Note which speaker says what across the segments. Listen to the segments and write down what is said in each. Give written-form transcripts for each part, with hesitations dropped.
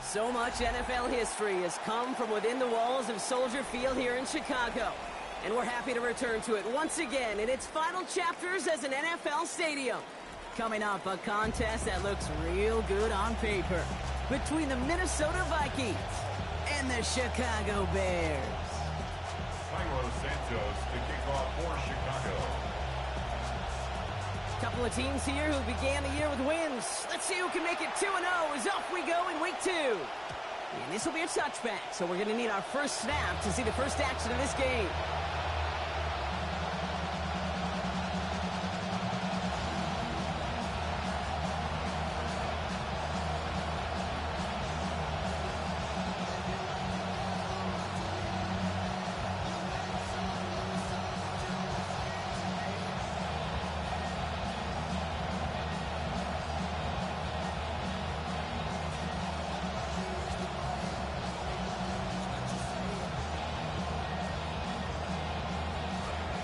Speaker 1: So much NFL history has come from within the walls of Soldier Field here in Chicago. And we're happy to return to it once again in its final chapters as an NFL stadium. Coming up, a contest that looks real good on paper between the Minnesota Vikings and the Chicago Bears.
Speaker 2: Cairo Santos to kick off for Chicago.
Speaker 1: Couple of teams here who began the year with wins. Let's see who can make it 2-0 as off we go in week 2. And this will be a touchback, so we're going to need our first snap to see the first action of this game.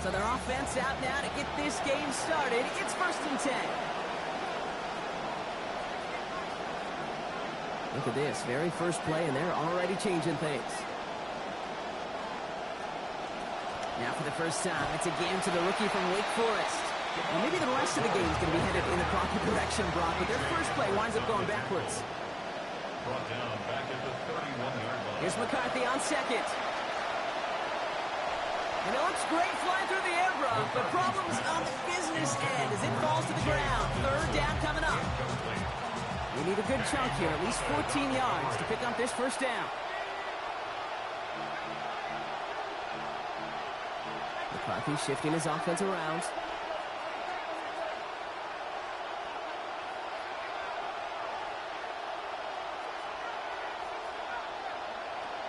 Speaker 1: So their offense out now to get this game started. It's 1st and 10. Look at this, very first play, and they're already changing things. Now for the first time, it's a game to the rookie from Wake Forest. And maybe the rest of the game is going to be headed in the proper direction, Brock, but their first play winds up going backwards.
Speaker 2: Brought down back at the 31-yard line.
Speaker 1: Here's McCarthy on second. And it looks great flying through the air, Brock, but problems on the business end as it falls to the ground. 3rd down coming up. We need a good chunk here, at least 14 yards to pick up this first down. McCarthy shifting his offense around.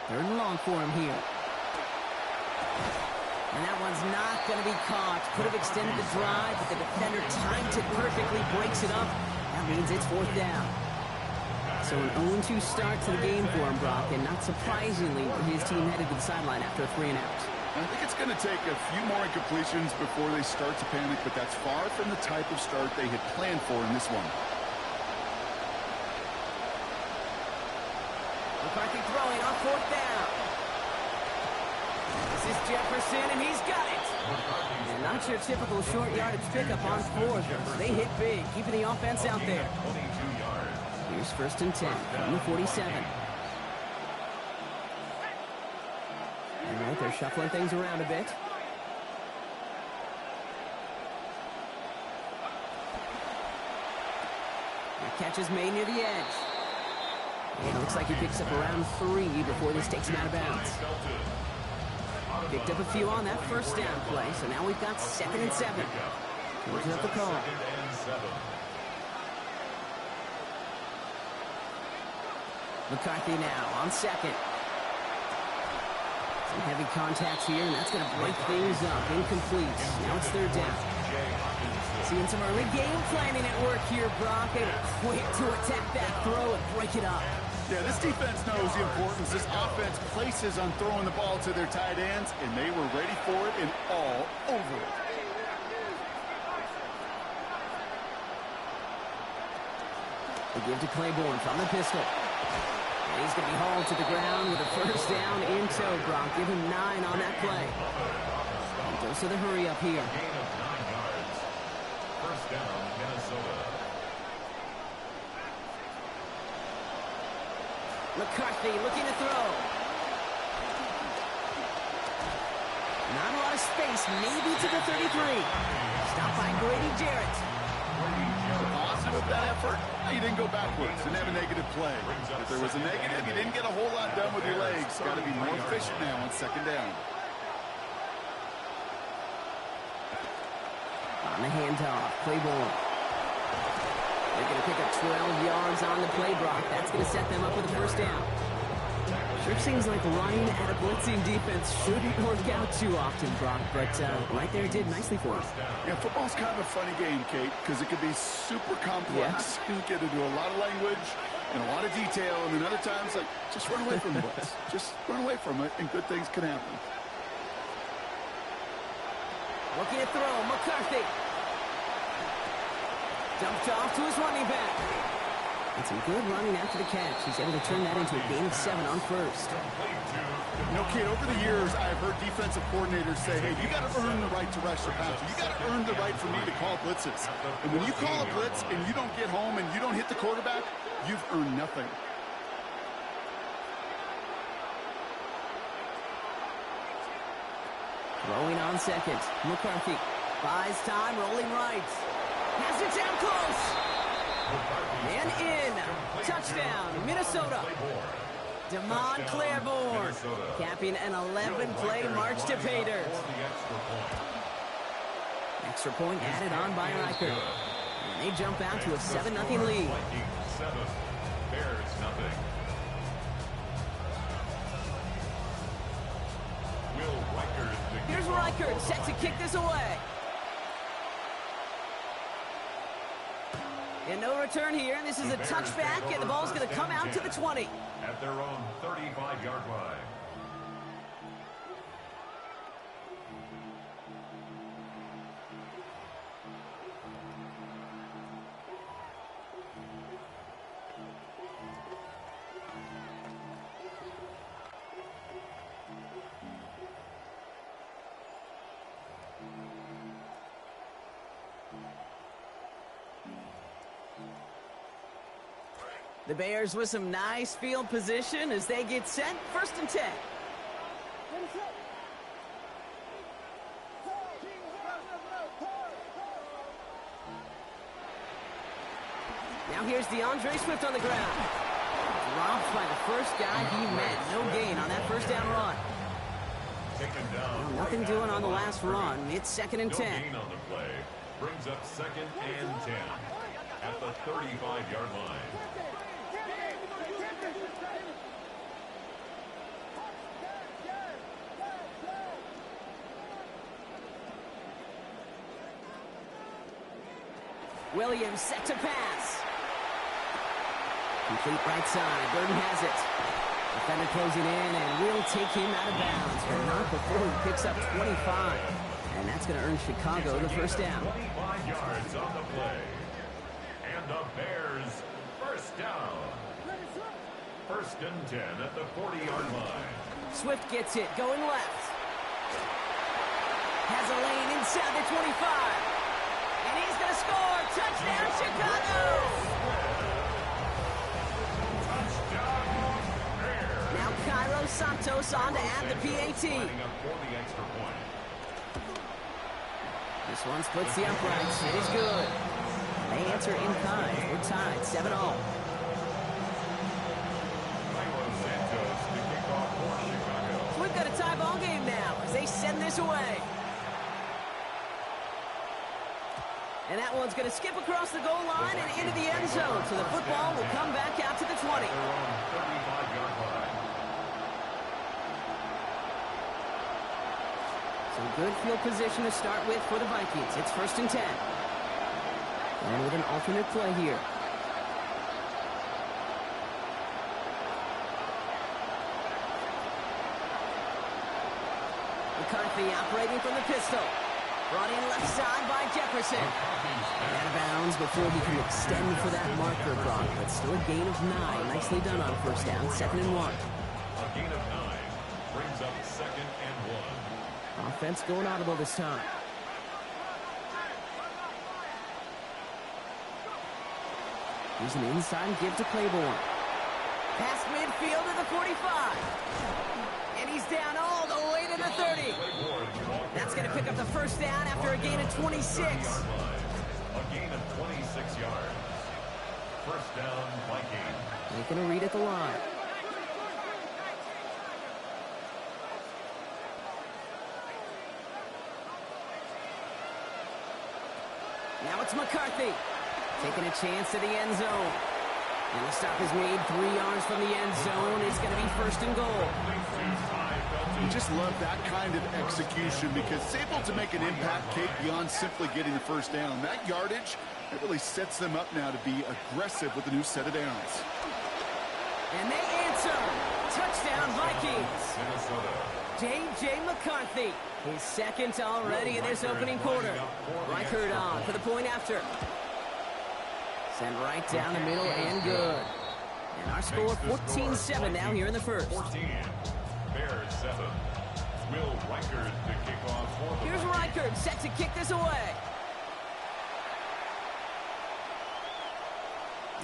Speaker 1: Third and long for him here. And that one's not going to be caught. Could have extended the drive, but the defender timed it perfectly, breaks it up. That means it's 4th down. So an 0-2 start to the game for him, Brock, and not surprisingly, his team headed to the sideline after a 3-and-out.
Speaker 3: I think it's going to take a few more incompletions before they start to panic, but that's far from the type of start they had planned for in this one.
Speaker 1: McCarthy throwing on 4th down. This is Jefferson, and he's got it. And not your typical short yardage pickup on 4th. They hit big, keeping the offense out there.
Speaker 2: 22 yards.
Speaker 1: Here's 1st and 10 from the 47. All right, they're shuffling things around a bit. The catch is made near the edge. And it looks like he picks up around 3 before this takes him out of bounds. Picked up a few on that first down play, so now we've got 2nd and 7. Looking up the call. McCarthy now on 2nd. Some heavy contacts here, and that's going to break things up. Incomplete. Now it's 3rd down. Seeing some early game planning at work here, Brock. And quick to attack that throw and break it up.
Speaker 3: Yeah, this defense knows the importance this offense places on throwing the ball to their tight ends, and they were ready for it and all over it.
Speaker 1: They give to Claiborne from the pistol. And he's going to be hauled to the ground with a 1st down in tow, Brock. Give him 9 on that play. He goes to the hurry up here.
Speaker 2: Gain of 9 yards. 1st down, Minnesota.
Speaker 1: McCarthy looking to throw. Not a lot of space, maybe to the 33. Stopped by Grady Jarrett.
Speaker 3: Positive of that effort, you didn't go backwards and have a negative play. If there was a negative, you didn't get a whole lot done with your legs. Got to be more efficient now on 2nd down.
Speaker 1: On the handoff, Claiborne. They're going to pick up 12 yards on the play, Brock. That's going to set them up with a 1st down. Sure seems like running at a blitzing defense shouldn't work out too often, Brock, but right there it did nicely for us.
Speaker 3: Yeah, football's kind of a funny game, Kate, because it can be super complex. You get into a lot of language and a lot of detail, and then other times, like, just run away from the blitz. Just run away from it, and good things can happen.
Speaker 1: Looking to throw, McCarthy. Dumped off to his running back. And some good running after the catch. He's able to turn that into a gain of 7 on first.
Speaker 3: You know, Kate, over the years, I've heard defensive coordinators say, hey, you got to earn the right to rush the passer. You got to earn the right for me to call blitzes. And when you call a blitz and you don't get home and you don't hit the quarterback, you've earned nothing.
Speaker 1: Throwing on second. McCarthy buys time, rolling right. Has it down close. And in. Touchdown, Minnesota. Damon Claiborne capping an 11-play march to pay dirt. Extra point added on by Reichert. And they jump out to a 7-0 lead. Here's Reichert set to kick this away. And no return here. This is a touchback, and the ball's going to come out to the 20.
Speaker 2: At their own 35-yard line.
Speaker 1: The Bears with some nice field position as they get set. 1st and 10. Now here's DeAndre Swift on the ground. Dropped by the first guy he met. No gain on that first down run. Well, nothing doing on the last run. It's 2nd and 10.
Speaker 2: No gain on the play. Brings up 2nd and 10 at the 35-yard line.
Speaker 1: Williams set to pass. Complete right side. Burton has it. Defender closing in and will take him out of bounds, but not before he picks up 25. And that's going to earn Chicago the first down.
Speaker 2: 25 yards on the play. And the Bears first down. 1st and 10 at the 40-yard line.
Speaker 1: Swift gets it, going left. Has a lane inside the 25. And he's going to score. Touchdown, Chicago.
Speaker 2: Touchdown, Bears.
Speaker 1: Now Cairo Santos on to add the PAT.
Speaker 2: Lining up for the extra point.
Speaker 1: This one splits the uprights. It is good. They answer in kind. We're tied 7-all.
Speaker 2: Cairo Santos to kick off for Chicago.
Speaker 1: So we've got a tie ball game now as they send this away. And that one's going to skip across the goal line and into the end zone. So the football will come back out to the 20.
Speaker 2: Their own 35-yard line.
Speaker 1: Some good field position to start with for the Vikings. It's 1st and 10. And with an alternate play here. McCarthy operating from the pistol. Brought in left side by Jefferson. And out of bounds before he can extend for that marker block. But still a gain of 9. Nicely done on first down. 2nd and 1.
Speaker 2: A gain of 9 brings up 2nd and 1.
Speaker 1: Offense going audible this time. Here's an inside give to Claiborne. Past midfield to the 45. And he's down all the way to the 30. That's going to pick up the first down after a gain of 26.
Speaker 2: A gain of 26 yards. First down, Vikings.
Speaker 1: Making a read at the line. Now it's McCarthy. Taking a chance to the end zone. And the stop is made 3 yards from the end zone. It's going to be 1st and goal.
Speaker 3: You just love that kind of execution because it's able to make an impact, Kate, beyond simply getting the first down. That yardage, it really sets them up now to be aggressive with a new set of downs.
Speaker 1: And they answer. Touchdown, Vikings.
Speaker 2: Minnesota.
Speaker 1: J.J. McCarthy, his 2nd already in this opening quarter. Reichert on for the point after. Sent right down the middle and good. And our score 14-7 now here in the first.
Speaker 2: 14. Bears 7. Will Reichard to kick off for the
Speaker 1: Here's Reichard set to kick this away.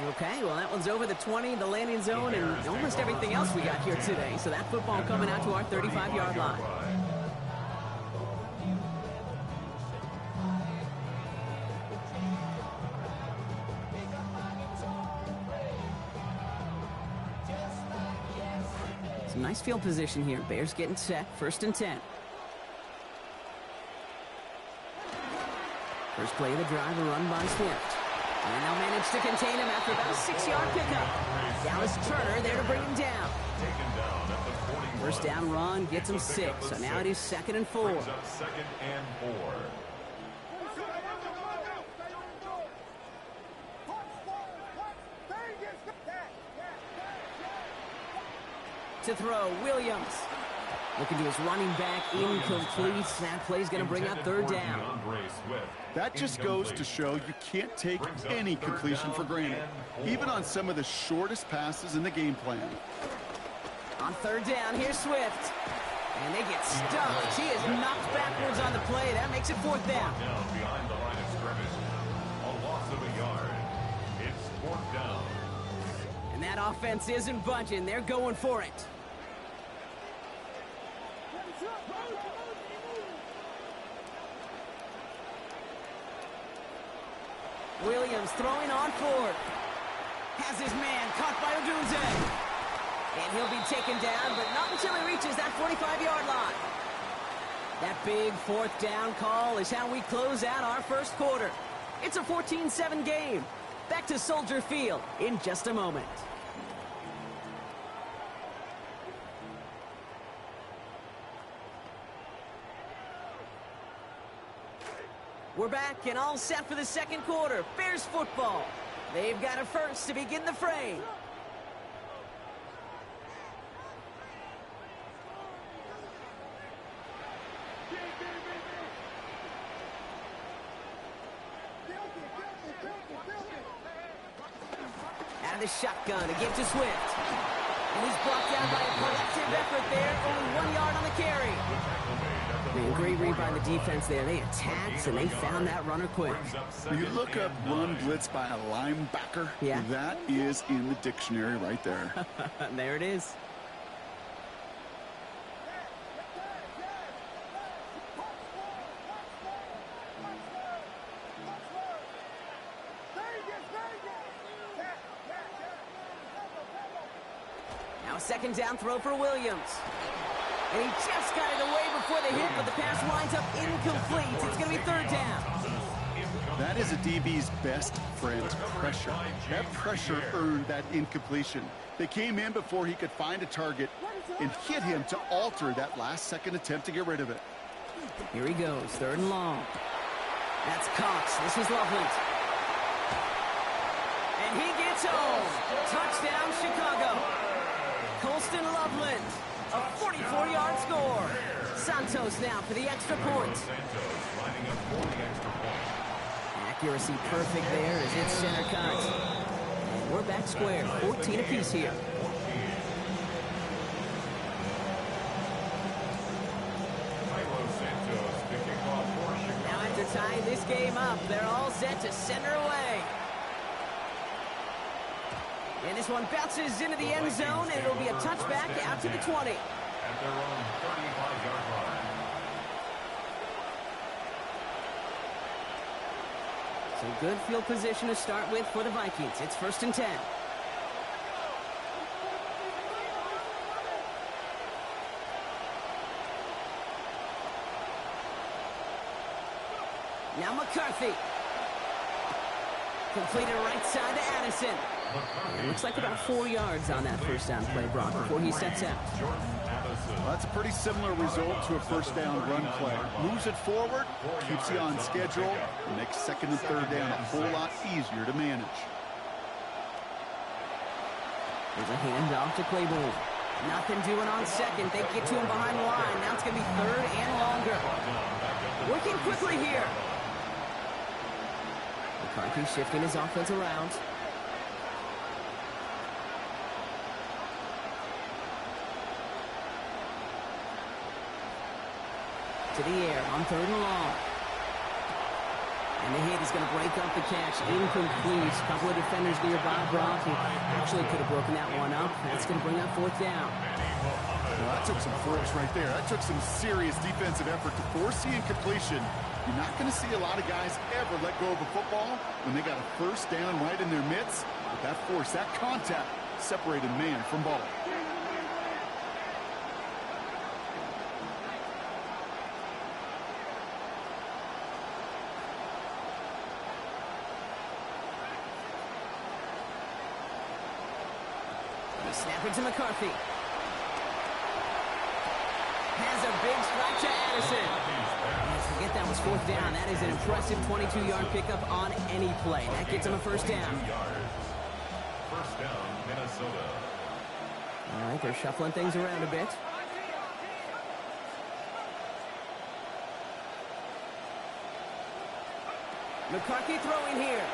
Speaker 1: Okay, well, that one's over the 20, the landing zone, and almost everything else we got here today. So that football coming out to our 35-yard line. Some nice field position here. Bears getting set, 1st and 10. First play of the drive, a run by Swift. And they'll manage to contain him after about a 6-yard pickup. Dallas Turner there to bring him down. First down run gets him 6. So now it is 2nd and 4.
Speaker 2: Brings up 2nd and 4.
Speaker 1: To throw, Williams. Looking to his running back, incomplete. That play's going to bring up 3rd down.
Speaker 3: That just goes to show you can't take any completion for granted, even on some of the shortest passes in the game plan.
Speaker 1: On 3rd down, here's Swift. And they get stuffed. He is knocked backwards on the play. That makes it 4th down.
Speaker 2: Behind the line of scrimmage. A loss of a yard. It's 4th down.
Speaker 1: And that offense isn't budging. They're going for it. Williams throwing on 4th. Has his man caught by Odunze. And he'll be taken down, but not until he reaches that 45-yard line. That big 4th down call is how we close out our first quarter. It's a 14-7 game. Back to Soldier Field in just a moment. We're back and all set for the 2nd quarter. Bears football. They've got a first to begin the frame. Out of the shotgun, a give to Swift. And he's brought down by a collective effort there. Only 1 yard on the carry. Man, great read by the defense there. They attacked, and they found that runner quick.
Speaker 3: You look up run blitz by a linebacker,
Speaker 1: yeah.
Speaker 3: That is in the dictionary right there.
Speaker 1: There it is. Now a 2nd down throw for Williams. And he just got it away before the hit, but the pass winds up incomplete. It's going to be 3rd down.
Speaker 3: That is a DB's best friend, pressure. That pressure earned that incompletion. They came in before he could find a target and hit him to alter that last-second attempt to get rid of it.
Speaker 1: Here he goes, 3rd and long. That's Cox. This is Loveland. And he gets home. Touchdown, Chicago. Colston Loveland. A 44-yard score. Santos now for the extra point. Accuracy perfect there as it's center cut. And we're back square, 14 apiece here. Now after tying this game up, they're all set to center away. And this one bounces into the end zone, and it'll be a touchback out to the 20.
Speaker 2: At their own 35-yard line.
Speaker 1: So good field position to start with for the Vikings. It's 1st and 10. Now McCarthy. Completed right side to Addison. It looks like about 4 yards on that first down play, Brock, before he steps out.
Speaker 3: Well, that's a pretty similar result to a first down run play. Moves it forward, keeps you on schedule, and makes 2nd and 3rd down a whole lot easier to manage.
Speaker 1: There's a handoff to Claiborne. Nothing doing on 2nd. They get to him behind the line. Now it's going to be 3rd and longer. Working quickly here. McCarthy shifting his offense around. To the air on 3rd and long. And the hit is going to break up the catch. Incomplete. A couple of defenders nearby. Brock, who actually could have broken that one up. That's going to bring up 4th down.
Speaker 3: Well, that took some force right there. That took some serious defensive effort to force the incompletion. You're not going to see a lot of guys ever let go of a football when they got a 1st down right in their midst. But that force, that contact, separated man from ball.
Speaker 1: Snap it to McCarthy. Has a big strike to Addison. Forget that was 4th down. That is an impressive 22-yard pickup on any play. That gets him a 1st down.
Speaker 2: 1st down, Minnesota.
Speaker 1: All right, they're shuffling things around a bit. McCarthy throwing here.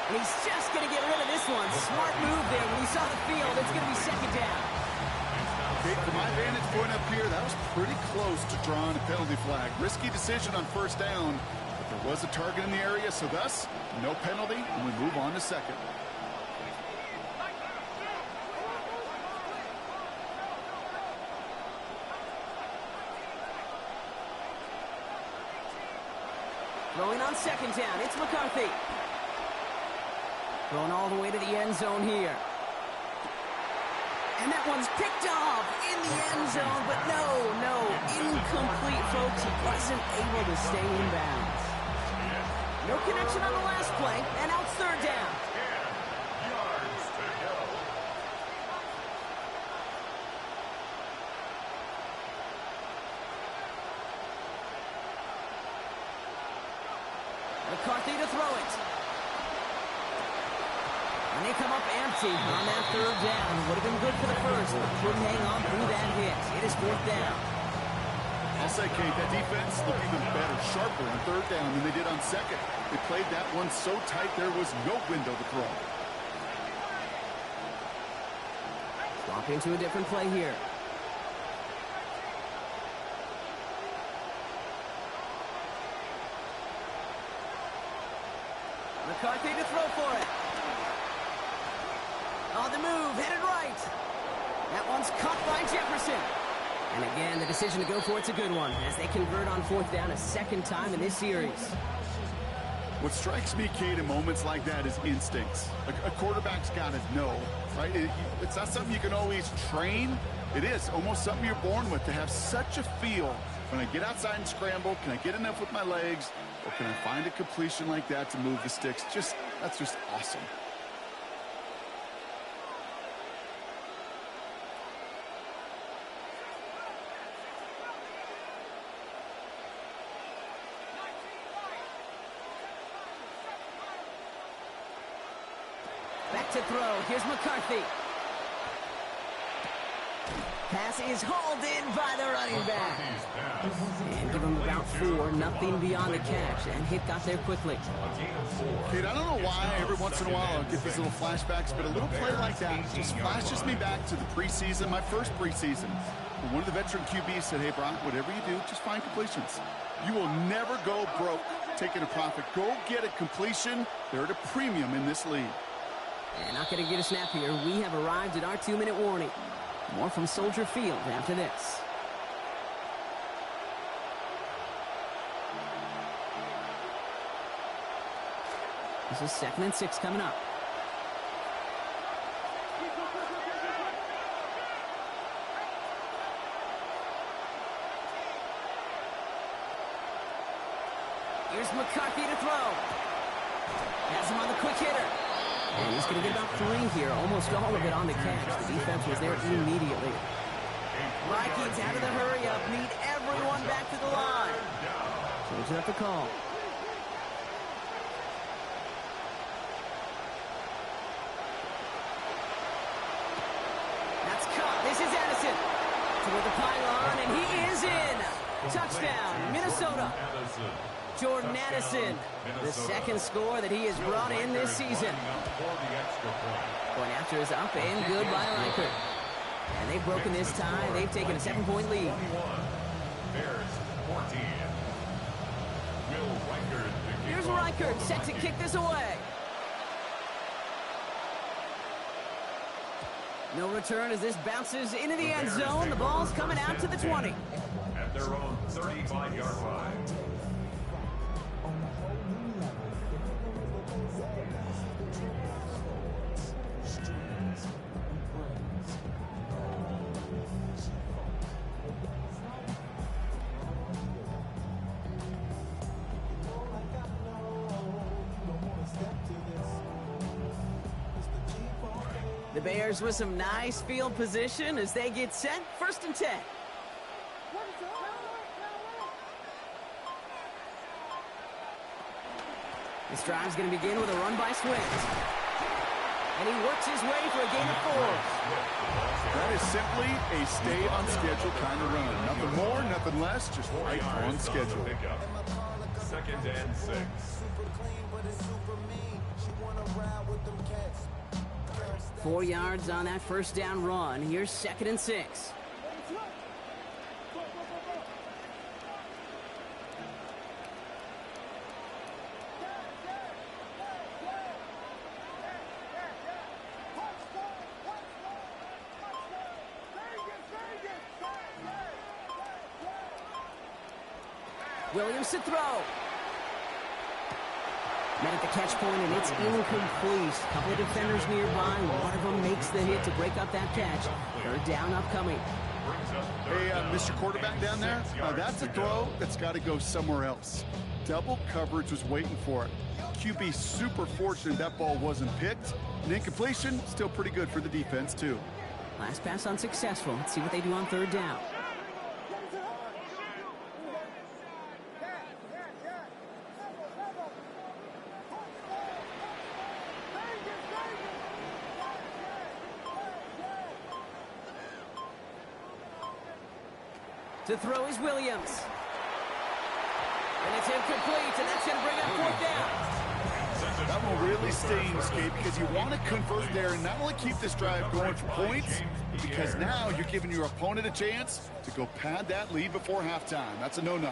Speaker 1: And he's just going to get rid of this one. Smart move there. When he saw the field, it's going to be 2nd down.
Speaker 3: Okay, from my vantage point up here, that was pretty close to drawing a penalty flag. Risky decision on 1st down, but there was a target in the area, so thus, no penalty, and we move on to 2nd.
Speaker 1: Throwing on 2nd down, it's McCarthy. Going all the way to the end zone here. And that one's picked off in the end zone, but no, incomplete, folks. He wasn't able to stay in bounds. No connection on the last play, and now it's 3rd down.
Speaker 2: 10 yards to go.
Speaker 1: McCarthy to throw it. And they come up empty on that 3rd down. Would have been good for the 1st, but couldn't hang on through that hit. It is 4th down.
Speaker 3: I'll say, Kate, that defense looked even better, sharper on 3rd down than they did on 2nd. They played that one so tight there was no window to throw.
Speaker 1: Swap into a different play here. McCarthy to throw for it. On the move, headed right. That one's caught by Jefferson. And again, the decision to go for it's a good one as they convert on 4th down a 2nd time in this series.
Speaker 3: What strikes me, Kate, in moments like that is instincts. A quarterback's got to know, right? It's not something you can always train. It is almost something you're born with, to have such a feel. When I get outside and scramble, can I get enough with my legs? Or can I find a completion like that to move the sticks? That's just awesome.
Speaker 1: Back to throw. Here's McCarthy. Pass is hauled in by the running back. And give him about 4, nothing beyond the catch. And hit got there quickly.
Speaker 3: Kate, I don't know why every once in a while I'll get these little flashbacks, but a little play like that just flashes me back to the preseason, my first preseason. When one of the veteran QBs said, hey, Brock, whatever you do, just find completions. You will never go broke taking a profit. Go get a completion. They're at a premium in this league.
Speaker 1: And not going to get a snap here. We have arrived at our 2-minute warning. More from Soldier Field after this. This is 2nd and 6 coming up. Here's McCarthy to throw. Has him on the quick hitter. And he's going to get about 3 here, almost all of it on the catch. The defense was there immediately. Vikings out of the hurry-up, need everyone back to the line. Changing up the call. That's caught. This is Addison. Toward the pylon, and he is in. Touchdown, Minnesota. Jordan
Speaker 2: Touchdown,
Speaker 1: Addison, the
Speaker 2: Minnesota.
Speaker 1: second score that he has brought in this season. Point after is up and good by Reichert. And they've broken this tie. They've taken a 7-point lead.
Speaker 2: 21. Bears 14. Will Reichert.
Speaker 1: Here's Reichert set to kick this away. No return as this bounces into the end zone. The ball's coming out to the 20.
Speaker 2: At their own 35-yard line.
Speaker 1: The Bears with some nice field position as they get set. 1st and 10. This drive's going to begin with a run by Swift. And he works his way for a gain of 4.
Speaker 3: That is simply a stay on schedule kind of run. Nothing more, nothing less, just right on schedule.
Speaker 2: 2nd and 6.
Speaker 1: 4 yards on that first down run. Here's 2nd and 6. Williams to throw. Met at the catch point, and it's incomplete. A couple of defenders nearby. One of them makes the hit to break up that catch. 3rd down upcoming.
Speaker 3: Hey, Mr. Quarterback down there, that's a throw that's got to go somewhere else. Double coverage was waiting for it. QB super fortunate that ball wasn't picked. An incompletion, still pretty good for the defense, too.
Speaker 1: Last pass unsuccessful. Let's see what they do on 3rd down. To throw is Williams. And it's incomplete, and that's going to bring up 4th down.
Speaker 3: That one really stings, Kate, because you want to convert there and not only keep this drive going for points, because now you're giving your opponent a chance to go pad that lead before halftime. That's a no-no.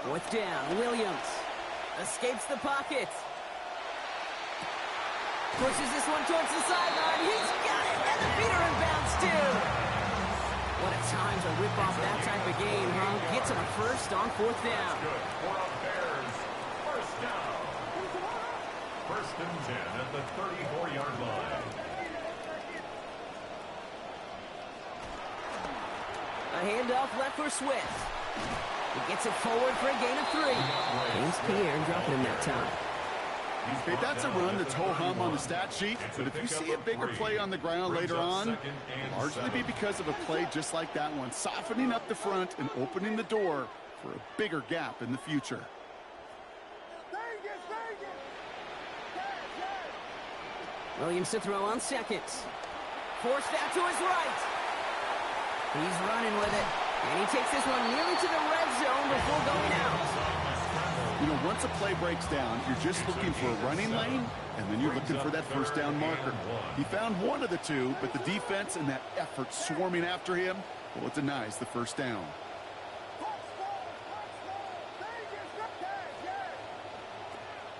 Speaker 1: Fourth down, Williams escapes the pocket. Pushes this one towards the sideline. He's got it, and the feeder in bounds too. What a time to rip off that type of game, huh? Gets him a first on 4th down.
Speaker 2: Good for the Bears. 1st down. 1st and 10 at the 34-yard line.
Speaker 1: A handoff left for Swift. He gets it forward for a gain of 3. James Pierre dropping him that time.
Speaker 3: Hey, that's a run that's ho-hum on the stat sheet, but if you see a bigger play on the ground later on, it'll largely be because of a play just like that one, softening up the front and opening the door for a bigger gap in the future.
Speaker 1: Williams to throw on 2nd. Forced out to his right. He's running with it. And he takes this one nearly to the red zone before going out.
Speaker 3: You know, once a play breaks down, you're just looking for a running lane, and then you're looking for that 1st down marker. He found one of the two, but the defense and that effort swarming after him, well, it denies the 1st down.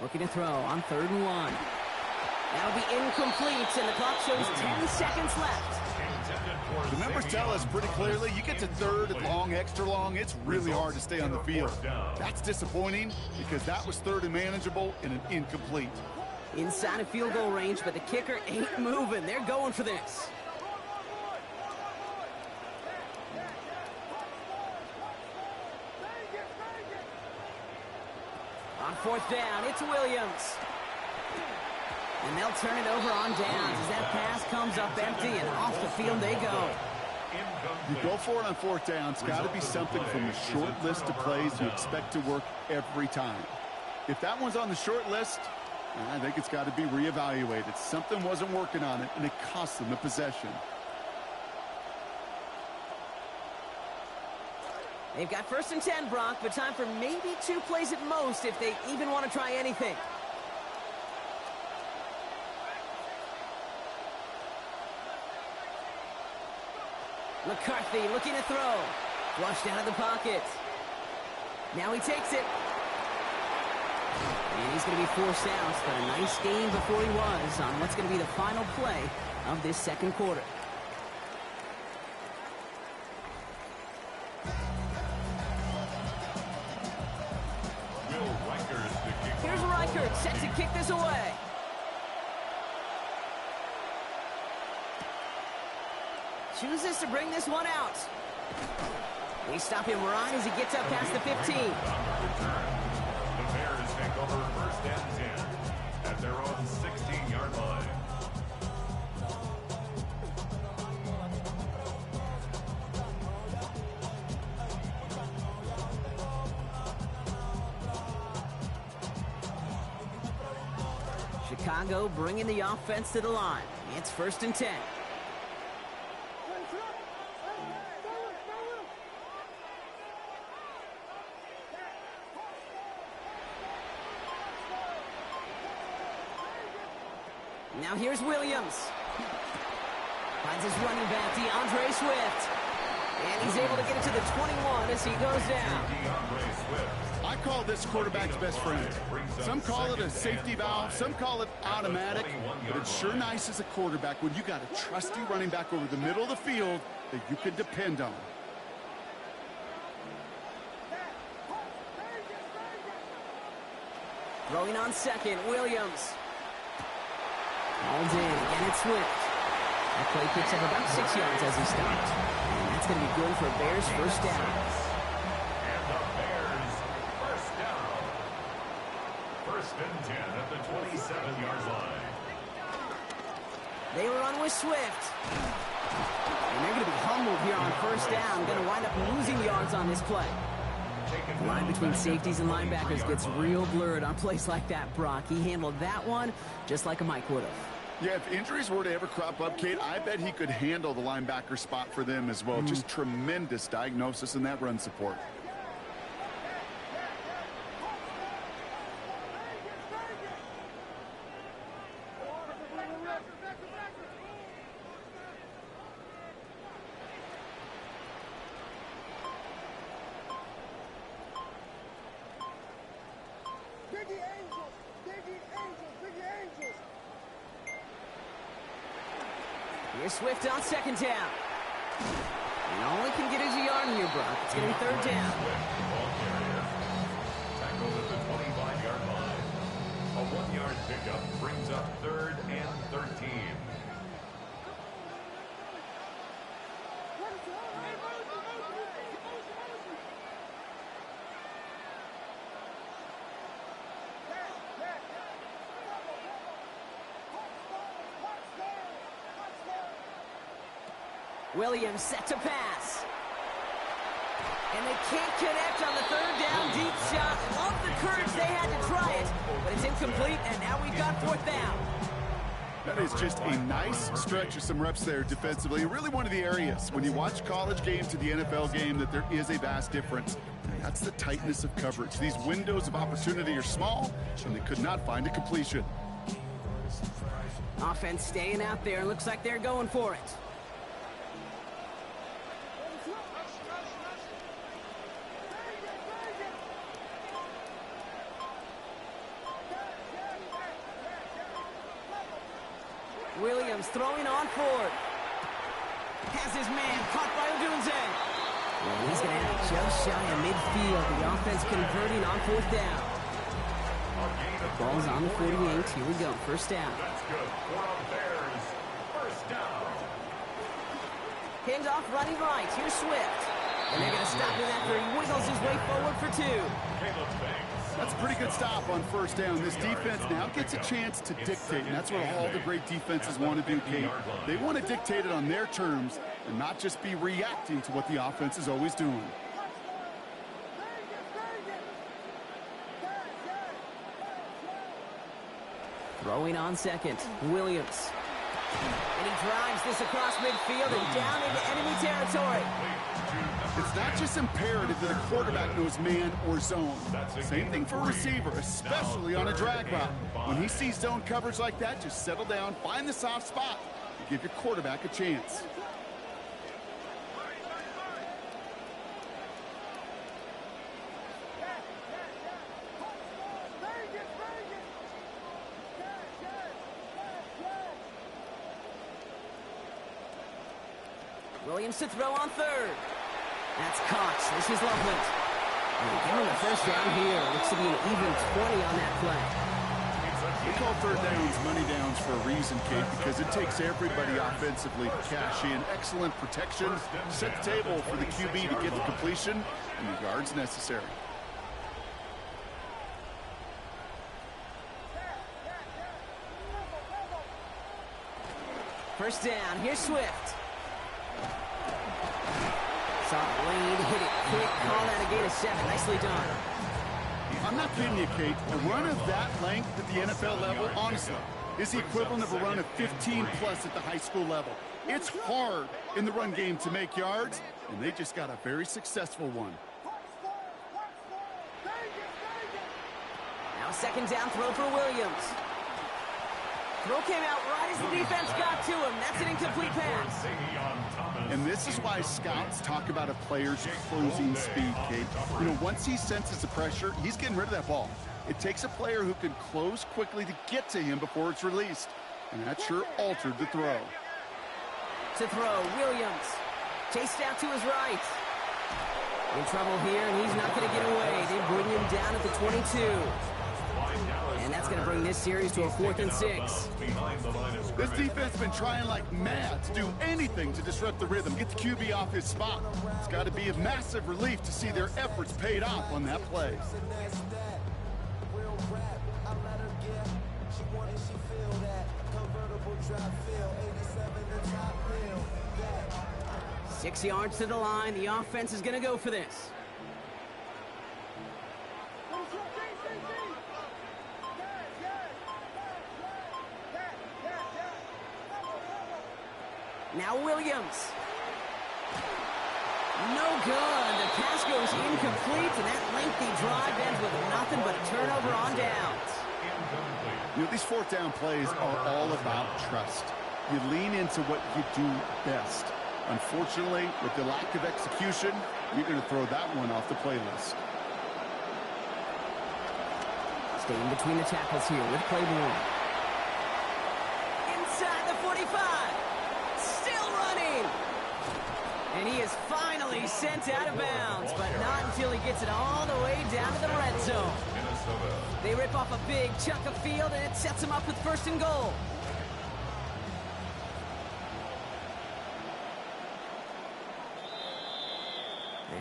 Speaker 1: Looking to throw on 3rd and 1. That'll be incomplete, and the clock shows 10 seconds left.
Speaker 3: The numbers tell us pretty clearly, you get to 3rd and long, extra long, it's really hard to stay on the field. That's disappointing because that was 3rd and manageable and an incomplete.
Speaker 1: Inside of field goal range, but the kicker ain't moving. They're going for this. On 4th down, it's Williams. And they'll turn it over on downs as that pass comes up empty, and off the field they go.
Speaker 3: You go for it on 4th down. It's got to be something from the short list of plays you expect to work every time. If that one's on the short list, I think it's got to be reevaluated. Something wasn't working on it, and it cost them the possession.
Speaker 1: They've got 1st and 10, Brock, but time for maybe 2 plays at most if they even want to try anything. McCarthy looking to throw. Flushed out of the pocket. Now he takes it. And he's going to be forced out, but a nice gain before he was on what's going to be the final play of this second quarter. Here's Reichert set to kick this away. Chooses to bring this one out. They stop him right as he gets up past the 15.
Speaker 2: The Bears take over 1st and 10 at their own 16-yard line.
Speaker 1: Chicago bringing the offense to the line. It's 1st and 10. Now here's Williams. Finds his running back, DeAndre Swift. And he's able to get it to the 21 as he goes down.
Speaker 3: I call this quarterback's best friend. Some call it a safety valve, some call it automatic, but it's sure nice as a quarterback when you got a trusty running back over the middle of the field that you can depend on.
Speaker 1: Throwing on second, Williams. Hauled in, again it's Swift. That play picks up about 6 yards as he stopped. And that's going to be good for Bears 1st down.
Speaker 2: And the Bears 1st down. 1st and 10 at the 27-yard line.
Speaker 1: They run with Swift. And they're going to be humbled here on 1st down. Going to wind up losing yards on this play. The line between safeties and linebackers gets real blurred on plays like that, Brock. He handled that one just like a Mike would have.
Speaker 3: Yeah, if injuries were to ever crop up, Kate, I bet he could handle the linebacker spot for them as well. Just tremendous diagnosis in that run support.
Speaker 1: Here's Swift on 2nd down. And all he can get is a yard here, Brock. It's going to be 3rd down.
Speaker 2: Tackled at the 25-yard line. A 1-yard pickup brings up 3rd and 13.
Speaker 1: Williams set to pass. And they can't connect on the 3rd down deep shot. Love the courage they had to try it, but it's incomplete, and now we've got 4th down.
Speaker 3: That is just a nice stretch of some reps there defensively. Really one of the areas when you watch college game to the NFL game that there is a vast difference. That's the tightness of coverage. These windows of opportunity are small, and they could not find a completion.
Speaker 1: Offense staying out there. Looks like they're going for it. Williams throwing on forward. Has his man caught by Odunze. And he's going to have it just shy of midfield. The offense converting on 4th down. Ball's on the 48. Here we go. 1st down.
Speaker 2: That's good for the Bears. 1st down.
Speaker 1: Handoff running right. Here's Swift. And they're going to stop him after he wiggles his way forward for 2.
Speaker 3: That's a pretty good stop on 1st down. This defense now gets a chance to dictate, and that's what all the great defenses want to do, Kate. They want to dictate it on their terms and not just be reacting to what the offense is always doing.
Speaker 1: Throwing on second, Williams. And he drives this across midfield and down into enemy territory.
Speaker 3: It's not just imperative that a quarterback knows man or zone. Same thing for a receiver, especially on a drag route. When he sees zone coverage like that, just settle down, find the soft spot, and give your quarterback a chance.
Speaker 1: Williams to throw on third. That's Cox. This is Loveland. And give him the first down here. Looks to be an even 20 on that play.
Speaker 3: We call third downs money downs for a reason, Kate, because it takes everybody offensively to cash in. Excellent protection. Set the table for the QB to get the completion and the yards necessary.
Speaker 1: First down. Here's Swift. Saw Lane hit it quick. Call that a gain of 7. Nicely done.
Speaker 3: I'm not kidding you, Kate. A run of that length at the NFL level, honestly, is the equivalent of a run of 15-plus at the high school level. It's hard in the run game to make yards, and they just got a very successful one.
Speaker 1: Now second down throw for Williams. Throw came out right as the defense got to him. That's an incomplete pass.
Speaker 3: And this is why scouts talk about a player's closing speed, Kate. You know, once he senses the pressure, he's getting rid of that ball. It takes a player who can close quickly to get to him before it's released. And that sure altered the throw.
Speaker 1: To throw, Williams. Chased out to his right. In trouble here, and he's not going to get away. They bring him down at the 22. And that's going to bring this series to a 4th and 6.
Speaker 3: This defense has been trying like mad to do anything to disrupt the rhythm, get the QB off his spot. It's got to be a massive relief to see their efforts paid off on that play.
Speaker 1: Six yards to the line. The offense is going to go for this. Now Williams. No good. The pass goes incomplete, and that lengthy drive ends with nothing but a turnover on downs.
Speaker 3: You know, these 4th down plays are all about trust. You lean into what you do best. Unfortunately, with the lack of execution, you're going to throw that one off the playlist.
Speaker 1: Staying between the tackles here with Claiborne. Inside the 45. Still running. And he is finally sent out of bounds, but not until he gets it all the way down to the red zone. They rip off a big chunk of field, and it sets him up with 1st and goal.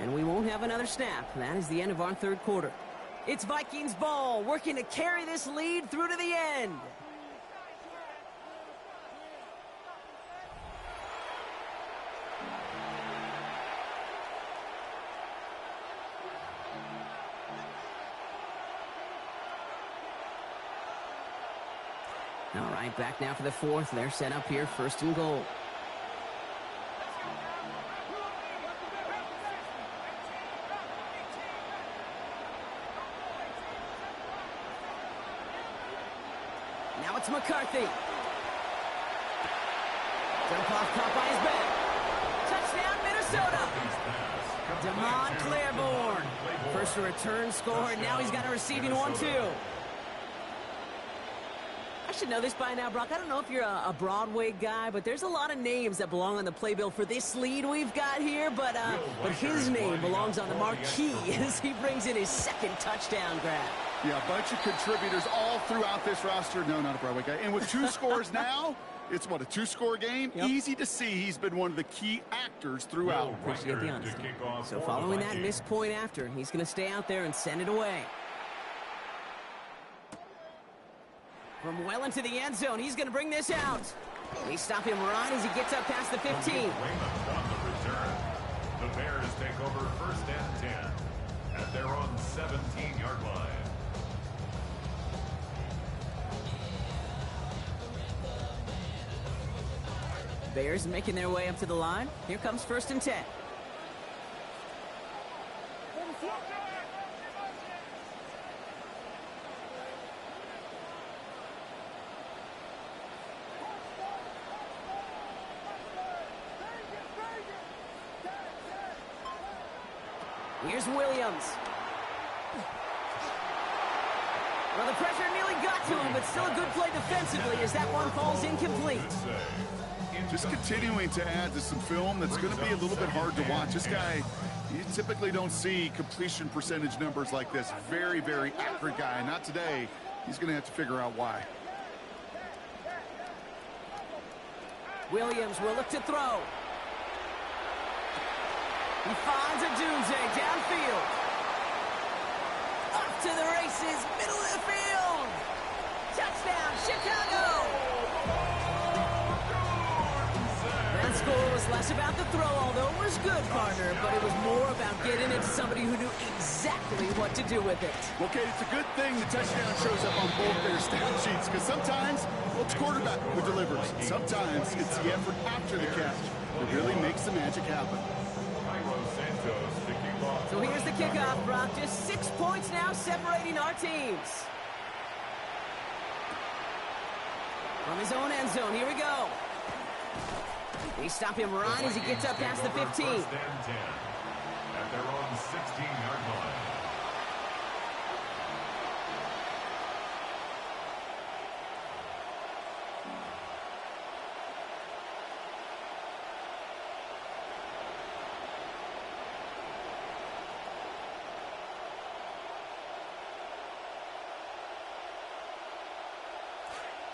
Speaker 1: And we won't have another snap. That is the end of our 3rd quarter. It's Vikings ball, working to carry this lead through to the end. All right, back now for the 4th. They're set up here, 1st and goal. Now it's McCarthy. Jump off, caught by his back. Touchdown, Minnesota. Damon Claiborne. First a return score, and now he's got a receiving one, too. I should know this by now, Brock. I don't know if you're a Broadway guy, but there's a lot of names that belong on the playbill for this lead we've got here, but his name belongs on the marquee as he brings in his 2nd touchdown grab.
Speaker 3: Yeah, a bunch of contributors all throughout this roster. No, not a Broadway guy. And with 2 scores now, it's what, a 2-score game? Yep. Easy to see he's been one of the key actors throughout.
Speaker 1: Appreciate the honesty. So following that missed point after, he's going to stay out there and send it away. From well into the end zone, he's going to bring this out. They stop him right as he gets up past the 15.
Speaker 2: The Bears take over 1st and 10 at their own 17-yard line.
Speaker 1: Bears making their way up to the line. Here comes 1st and 10. Here's Williams. Well, the pressure nearly got to him, but still a good play defensively as that one falls incomplete.
Speaker 3: Just continuing to add to some film that's going to be a little bit hard to watch. This guy, you typically don't see completion percentage numbers like this. Very, very accurate guy. Not today. He's going to have to figure out why.
Speaker 1: Williams will look to throw. He finds a Dunze downfield. Off to the races, middle of the field. Touchdown, Chicago! That score was less about the throw, although it was good, partner, but it was more about getting it to somebody who knew exactly what to do with it.
Speaker 3: Okay, it's a good thing the touchdown shows up on both their stat sheets, because sometimes, well, it's quarterback who delivers. Sometimes it's the effort after the catch that really makes the magic happen.
Speaker 1: So here's the kickoff, Brock. Just 6 points now separating our teams. From his own end zone, here we go. They stop him right as he gets up past the 15.
Speaker 2: First and 10 at their own 16-yard line.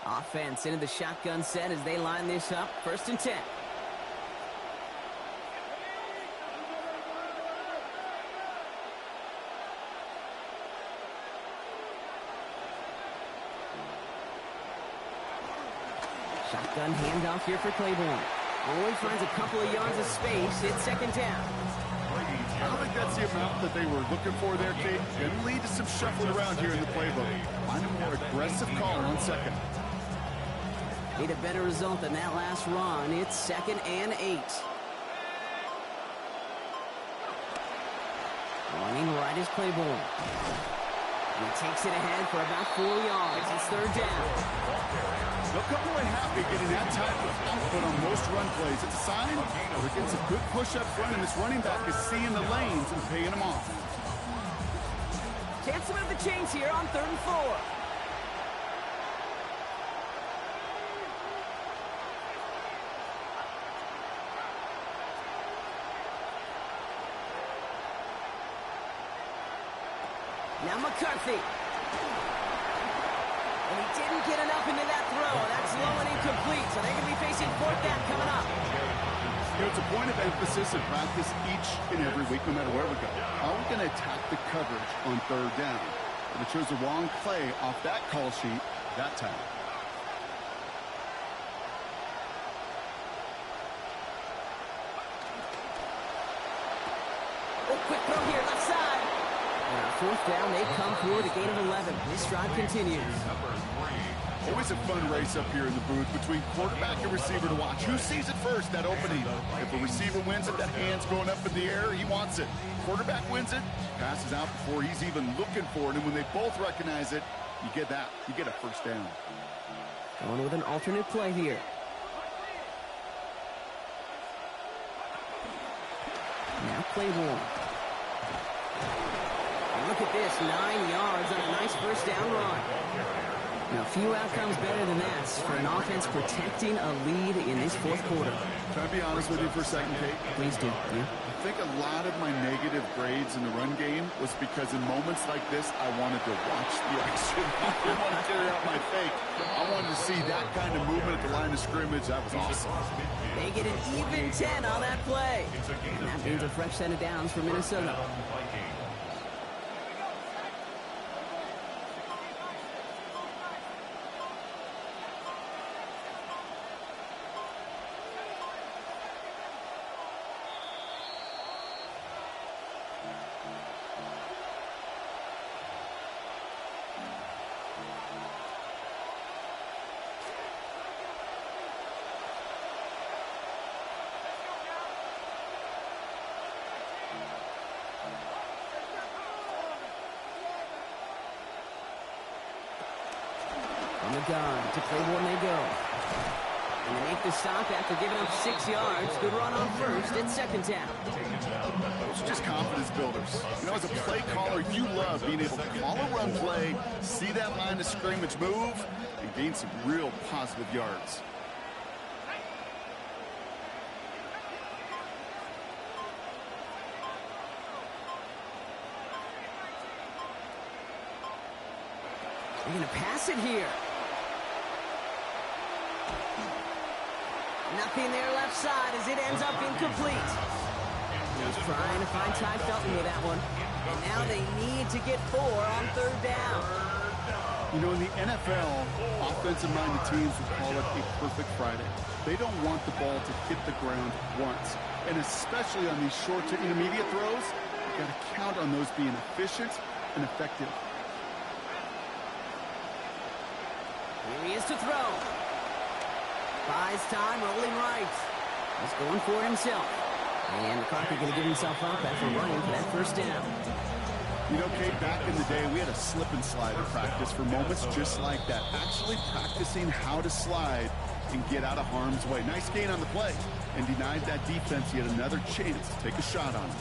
Speaker 1: Offense into the shotgun set as they line this up. 1st and 10. Shotgun handoff here for Claiborne. Only finds a couple of yards of space. It's 2nd down.
Speaker 3: I don't think that's the amount that they were looking for there, Kate. Going to lead to some shuffling around here in the playbook. Find a more aggressive call on 2nd.
Speaker 1: Need a better result than that last run. It's 2nd and 8. Running right is Claiborne. He takes it ahead for about 4 yards. It's 3rd down.
Speaker 3: They'll come away happy getting that type of output on most run plays. It's a sign they're getting some good push up front, and this running back is seeing the lanes and paying them off.
Speaker 1: Chance to move the chains here on 3rd and 4. Now McCarthy. And he didn't get enough into that throw. That's low and incomplete, so they're going to be facing 4th down coming up.
Speaker 3: You know, it's a point of emphasis in practice each and every week, no matter where we go. How are we going to attack the coverage on 3rd down? But it chose the wrong play off that call sheet that time.
Speaker 1: Oh, quick throw here, left side. 4th down, they come through with a gain of 11. This drive continues.
Speaker 3: Always a fun race up here in the booth between quarterback and receiver to watch. Who sees it first, that opening? If a receiver wins it, that hand's going up in the air, he wants it. Quarterback wins it, passes out before he's even looking for it, and when they both recognize it, you get that. You get a 1st down.
Speaker 1: Going with an alternate play here. Now Claiborne. Look at this, 9 yards on a nice 1st down run. Now, a few outcomes better than that for an offense protecting a lead in this 4th quarter.
Speaker 3: Can I be honest with you for a second, Kate?
Speaker 1: Please do. Yeah.
Speaker 3: I think a lot of my negative grades in the run game was because in moments like this, I wanted to watch the action. I didn't want to carry out my fake. I wanted to see that kind of movement at the line of scrimmage. That was awesome.
Speaker 1: They get an even 10 on that play. And that means a fresh set of downs for Minnesota. On the gun to Claiborne they go. And they make the stop after giving up 6 yards. Good run on first. It's second down.
Speaker 3: Those are just confidence builders. You know, as a play caller, you love being able to call a run play, see that line of scrimmage move, and gain some real positive yards.
Speaker 1: They're going to pass it here. Nothing there left side as it ends up incomplete. He's trying to find Ty Felton with that one. And now they need to get 4 on third down.
Speaker 3: You know, in the NFL, offensive-minded teams would call it a perfect Friday. They don't want the ball to hit the ground once. And especially on these short to intermediate throws, you've got to count on those being efficient and effective.
Speaker 1: Here he is to throw. Buys time, rolling right. He's going for it himself. And McCarthy going to give himself up after running for that first down.
Speaker 3: You know, Kate, back in the day, we had a slip and slide in practice for moments just like that. Actually practicing how to slide and get out of harm's way. Nice gain on the play. And denied that defense yet another chance to take a shot on him.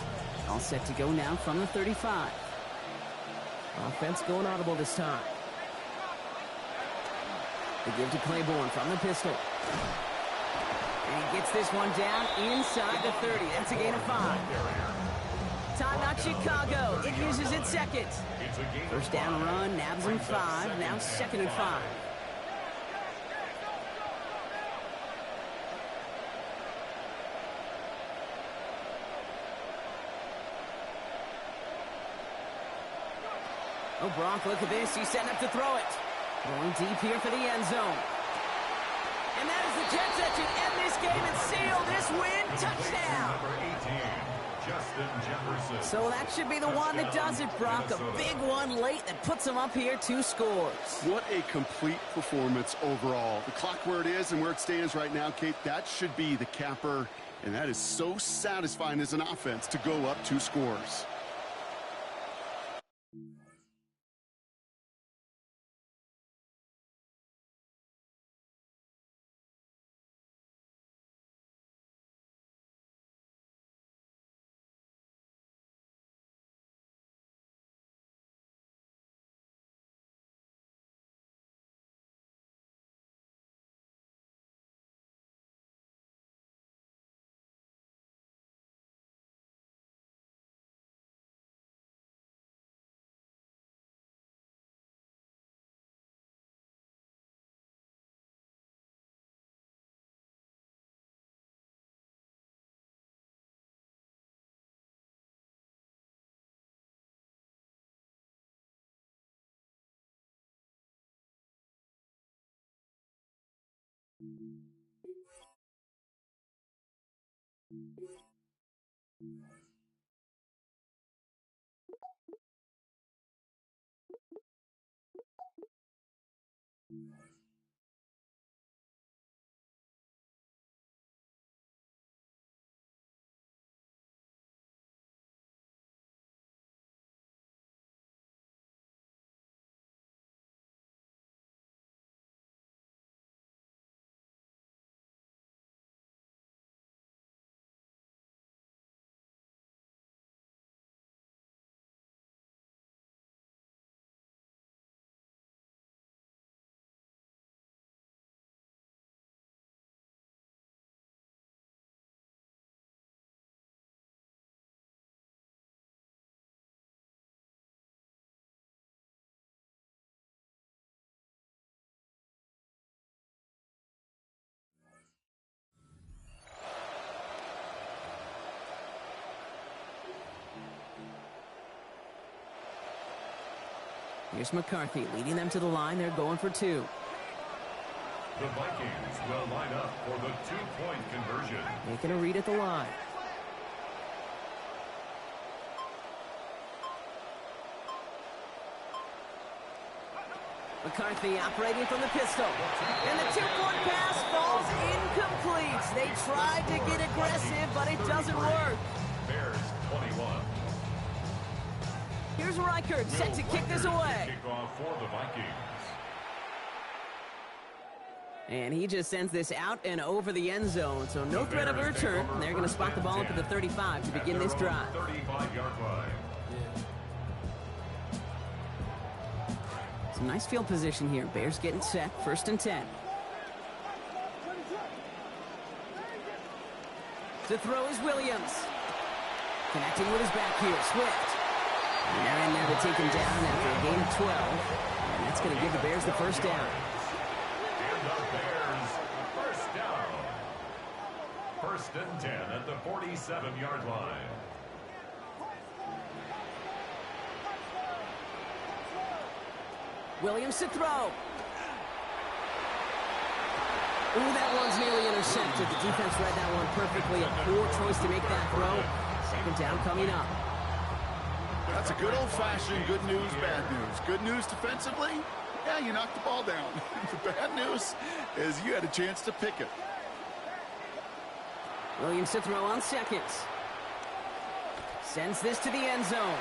Speaker 1: All set to go now from the 35. Offense going audible this time. They give to Claiborne from the pistol. And he gets this one down inside the 30. That's a gain of 5. Timeout Chicago. It uses its second. First down run, nabs him 5. Now second and 5. Oh, Brock, look at this. He's setting up to throw it. Going deep here for the end zone. And that is the Jets that should end this game and seal this win. Touchdown.
Speaker 2: Justin Jefferson.
Speaker 1: So that should be the one that does it, Brock. A big one late that puts them up here 2 scores.
Speaker 3: What a complete performance overall. The clock where it is and where it stands right now, Kate, that should be the capper. And that is so satisfying as an offense to go up 2 scores.
Speaker 1: Here's McCarthy leading them to the line. They're going for 2.
Speaker 2: The Vikings will line up for the 2-point conversion.
Speaker 1: Making a read at the line. McCarthy operating from the pistol. And the 2-point pass falls incomplete. They tried to get aggressive, but it doesn't work.
Speaker 2: Bears 21.
Speaker 1: Here's Reichert set to kick this away.
Speaker 2: Kickoff for the Vikings.
Speaker 1: And he just sends this out and over the end zone, so no threat of a return. They're going to spot the ball up at the 35 to begin this drive.
Speaker 2: 35-yard line.
Speaker 1: Some nice field position here. Bears getting set, 1st and 10. To throw is Williams. Connecting with his back here, Swift. And they're in there to take him down after a gain of 12. And that's going to give the Bears the first down.
Speaker 2: And the Bears, first down. 1st and 10 at the 47-yard line.
Speaker 1: Williams to throw. Ooh, that one's nearly intercepted. The defense read that one perfectly. A poor choice to make that throw. 2nd down coming up.
Speaker 3: That's a good old-fashioned good news, bad news. Good news defensively, yeah, you knocked the ball down. The bad news is you had a chance to pick it.
Speaker 1: Williams to throw on 2nds. Sends this to the end zone.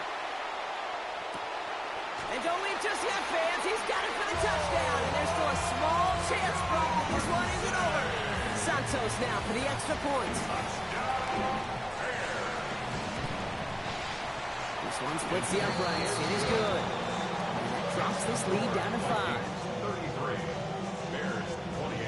Speaker 1: And don't leave just yet, fans. He's got it for the touchdown. And there's still a small chance, Brock, that this one isn't over. Santos now for the extra point. This one splits the uprights. It is good. And that drops this lead down to 5.
Speaker 2: 33. Bears 28.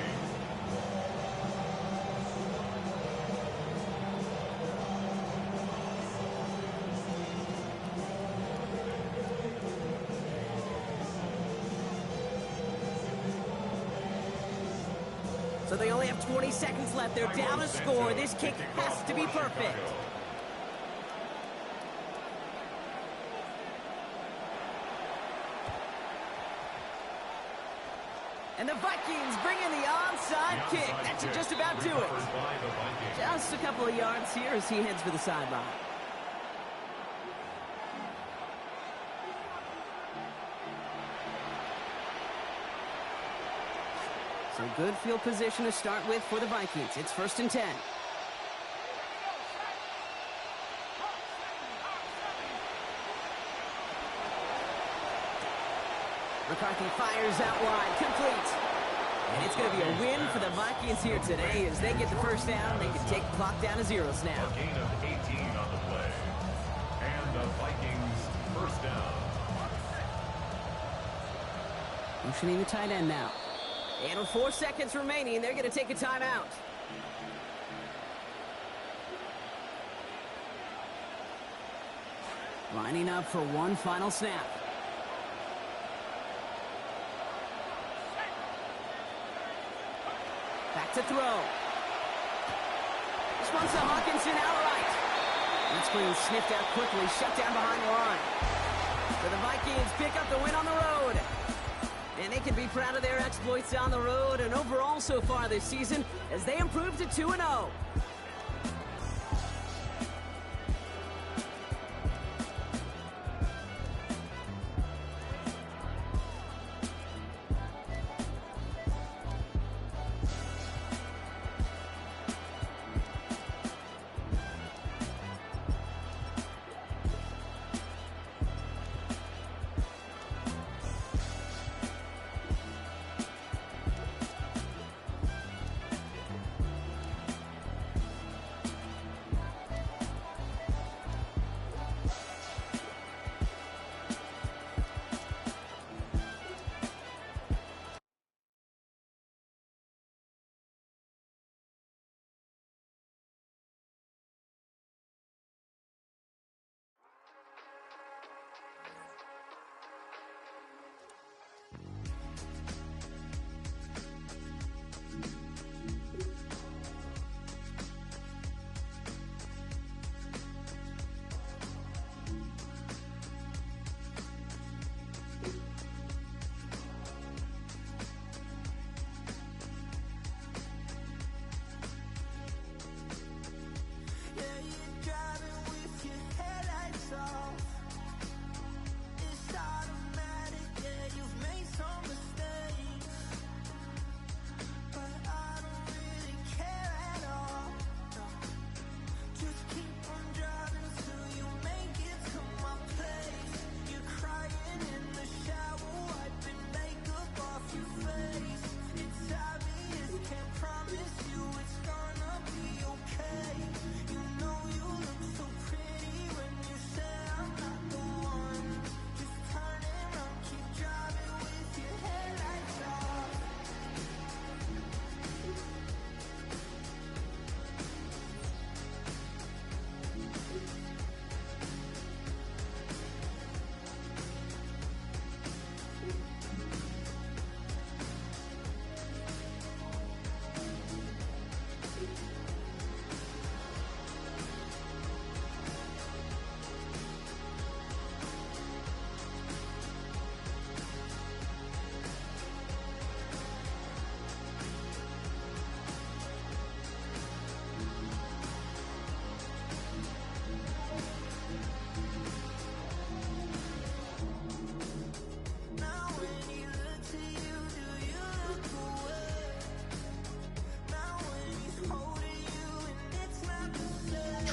Speaker 1: So they only have 20 seconds left. They're down a score. This kick has to be perfect. And the Vikings bring in the onside kick. That should just about do it. Just a couple of yards here as he heads for the sideline. So good field position to start with for the Vikings. It's 1st and 10. McCarthy fires out wide, complete. And it's going to be a win for the Vikings here today as they get the first down. They can take the clock down to 0 now.
Speaker 2: A gain of 18 on the play. And the Vikings first down.
Speaker 1: Motioning the tight end now. And with 4 seconds remaining, they're going to take a timeout. Lining up for one final snap. Back to throw. This one's to Hawkinson outright. That screen sniffed out quickly, shut down behind the line. So the Vikings pick up the win on the road. And they can be proud of their exploits on the road and overall so far this season as they improve to 2-0.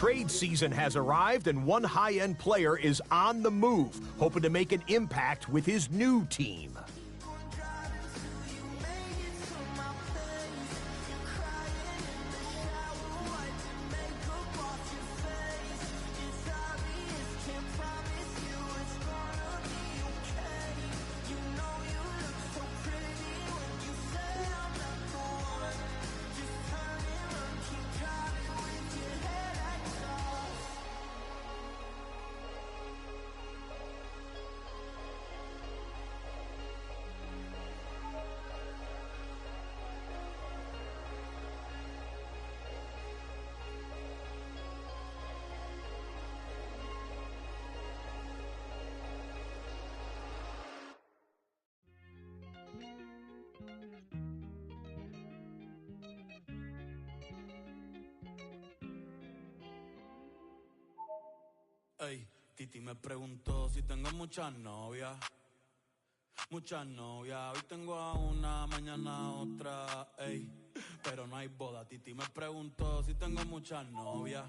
Speaker 4: trade season has arrived, and one high-end player is on the move, hoping to make an impact with his new team.
Speaker 5: Ey, Titi me preguntó si tengo muchas novias. Muchas novias, hoy tengo a una, mañana a otra, ey. Pero no hay boda. Titi me preguntó si tengo muchas novias.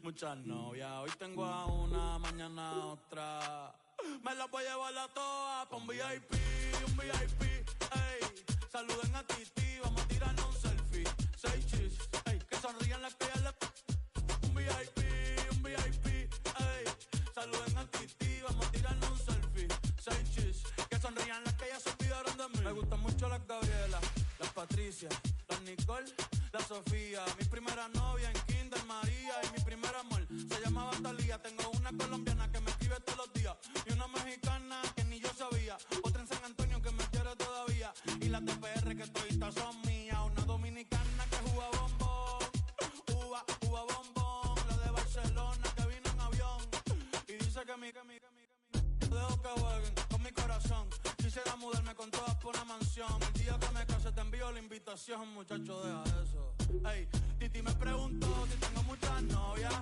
Speaker 5: Muchas novias, hoy tengo a una, mañana a otra. Me las voy a llevar a todas pa' un VIP, ey. Saluden a Titi, vamos a tirarnos un selfie. 6 chis, ey, que sonrían las que ya le... Un VIP, ey. Saluden a Titi, vamos a tirarnos un selfie. 6 chis, que sonrían las que ya se olvidaron de mí. Me gustan mucho las Gabriela, las Patricia, las Nicole, la Sofía. Mi primera novia en Kinder María y mi primer amor se llamaba Talía. Tengo una colombiana que me escribe todos los días y una mexicana que ni yo sabía. Otra en San Antonio que me quiere todavía y las de PR que toditas son mías. Una dominicana que juega bombón, uva bombón. La de Barcelona que vino en avión y dice que mi dejo que jueguen con mi corazón. Quisiera mudarme con todas por una mansión. El día que me case te envío la invitación, muchacho, deja eso. Ey, Titi me preguntó si tengo muchas novias.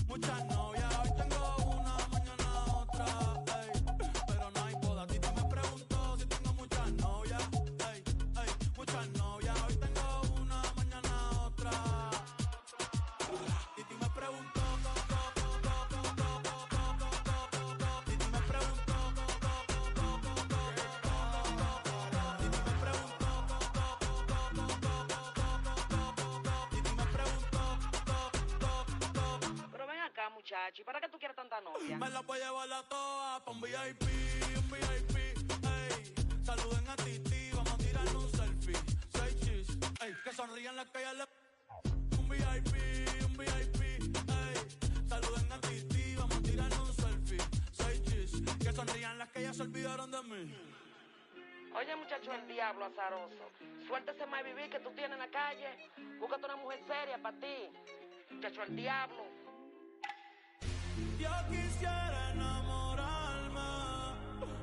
Speaker 5: Muchas novias, hoy tengo una, mañana otra, ey. Pero no hay boda. Titi me preguntó si tengo muchas novias. Ey, muchas novias, hoy tengo una, mañana otra. Titi me preguntó.
Speaker 6: Muchacho, ¿y para qué tú quieres tanta novia?
Speaker 5: Me la voy a llevar a todas pa' un VIP, ey. Saluden a Titi, vamos a tirarnos un selfie. 6 chis, ey, que sonrían las que ya le... Un VIP, ey. Saluden a Titi, vamos a tirarnos un selfie. 6 chis, que sonrían las que ya se olvidaron de mí.
Speaker 6: Oye, muchacho, el diablo azaroso. Suéltese más vivir que tú tienes en la calle. Búscate una mujer seria para ti. Muchacho, el diablo.
Speaker 5: Yo quisiera enamorarme,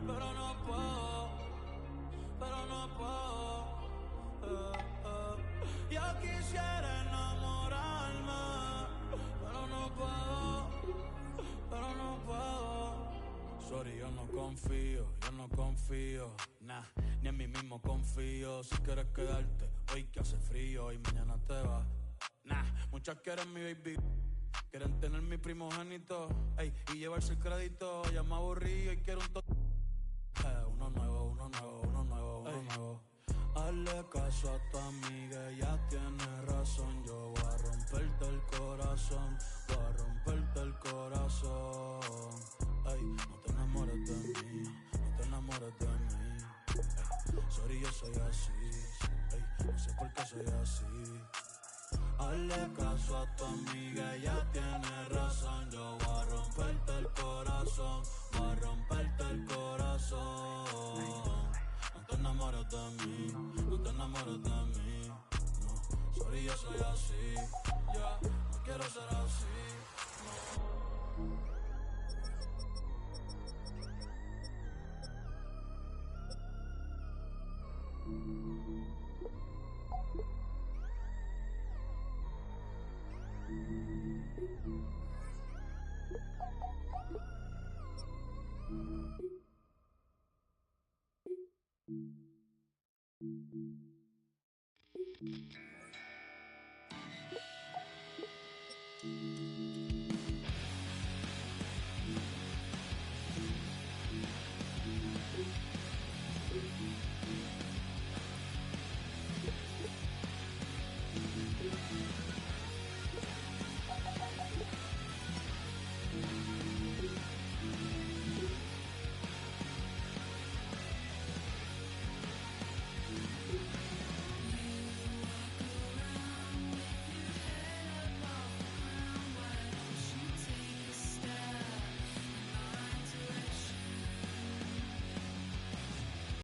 Speaker 5: pero no puedo. Yo quisiera enamorarme, pero no puedo. Sorry, yo no confío, nah, ni en mí mismo confío. Si quieres quedarte, hoy que hace frío y mañana te vas. Nah, muchas quieren mi baby. Quieren tener mi primogénito, ey, y llevarse el crédito. Ya me aburrí y quiero un uno nuevo. Hazle caso a tu amiga, ella tiene razón. Yo voy a romperte el corazón, Ey, no te enamores de mí, Ey, sorry, yo soy así, ey, no sé por qué soy así. Hazle caso a tu amiga, ella tiene razón. Yo voy a romperte el corazón, No te enamores de mí, no. Sorry, yo soy así, ya, no quiero ser así, no.